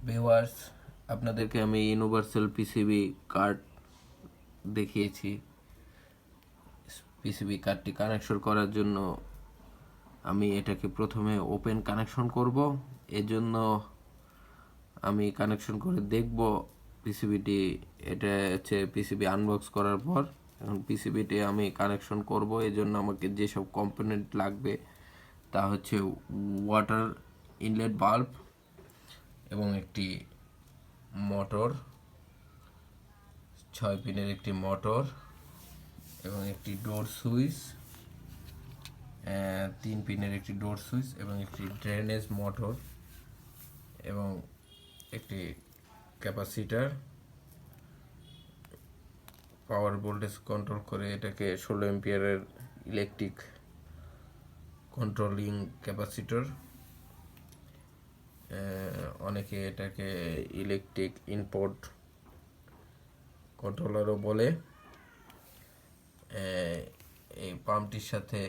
Viewers, আপনাদেরকে আমি universal PCB card দেখিয়েছি। পিসিবি কার্ডটি কানেকশন করার জন্য আমি এটাকে প্রথমে ওপেন কানেকশন করব। এজন্য আমি কানেকশন করে দেখব পিসিবিটি। এটা হচ্ছে পিসিবি আনবক্স করার পর এখন পিসিবিটি আমি কানেকশন করব। এজন্য আমাকে যেসব কম্পোনেন্ট লাগবে তা হচ্ছে ওয়াটার ইনলেট বাল্ব এবং একটি মোটর, 6 পিনের একটি মোটর এবং একটি ডোর সুইচ, 3 পিনের একটি ডোর সুইচ এবং একটি ড্রেনেজ মোটর এবং একটি ক্যাপাসিটার। পাওয়ার ভোল্টেজ কন্ট্রোল করে এটাকে 16 এম্পিয়ারের ইলেকট্রিক কন্ট্রোলিং ক্যাপাসিটর। অনেকে এটাকে ইলেকট্রিক ইনপুট কন্ট্রোলারও বলে। এই পাম্পটির সাথে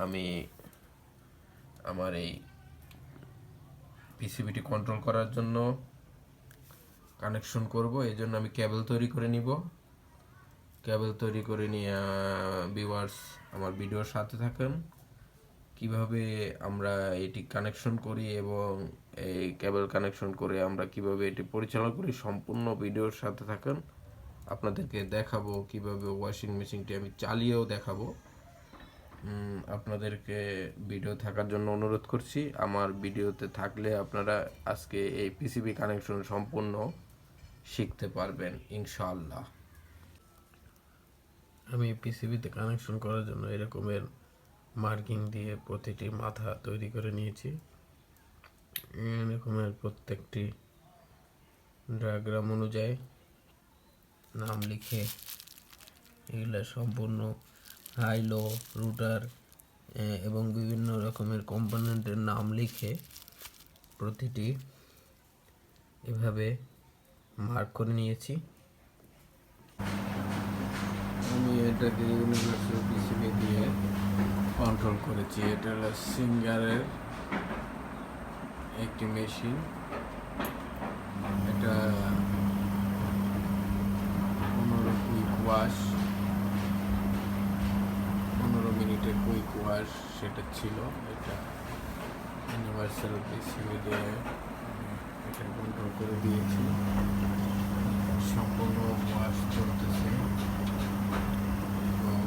আমি আমার এই পিসিবিটি কন্ট্রোল করার জন্য কানেকশন করব। এই জন্য আমি কেবল তৈরি করে নিব। কেবল তৈরি করে নিয়ে ভিউয়ার্স আমার ভিডিওর সাথে থাকেন কিভাবে আমরা এটি কানেকশন করি এবং এই কেবল কানেকশন করে আমরা কিভাবে এটি পরিচালনা করি। সম্পূর্ণ ভিডিওর সাথে থাকেন। আপনাদেরকে দেখাবো কিভাবে ওয়াশিং মেশিনটি আমি চালিয়েও দেখাবো। আপনাদেরকে ভিডিও থাকার জন্য অনুরোধ করছি। আমার ভিডিওতে থাকলে আপনারা আজকে এই পিসিবি কানেকশন সম্পূর্ণ শিখতে পারবেন ইনশাআল্লাহ। আমি পিসিবিতে কানেকশন করার জন্য এরকমের মার্কিং দিয়ে প্রতিটি মাথা তৈরি করে নিয়েছি। এরকমের প্রত্যেকটি ডায়াগ্রাম অনুযায়ী নাম লিখে এগুলো সম্পূর্ণ হাই লো রুটার এবং বিভিন্ন রকমের কম্পোনেন্টের নাম লিখে প্রতিটি এভাবে মার্ক করে নিয়েছি। আমি এটাকে ইউনিভার্সাল পিসিবি দিয়ে কন্ট্রোল করেছি। এটা হলো সিঙ্গারের একটি মেশিন। এটা 15 কুইক ওয়াশ, 15 মিনিটের কুইক ওয়াশ সেটা ছিল। এটা ইউনিভার্সাল পিসিবি দিয়ে এটা কন্ট্রোল করে দিয়েছি। সম্পূর্ণ ওয়াশ চলতেছে এবং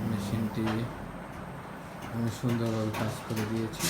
মেশিনটি আমি সুন্দরভাবে কাজ করে দিয়েছি।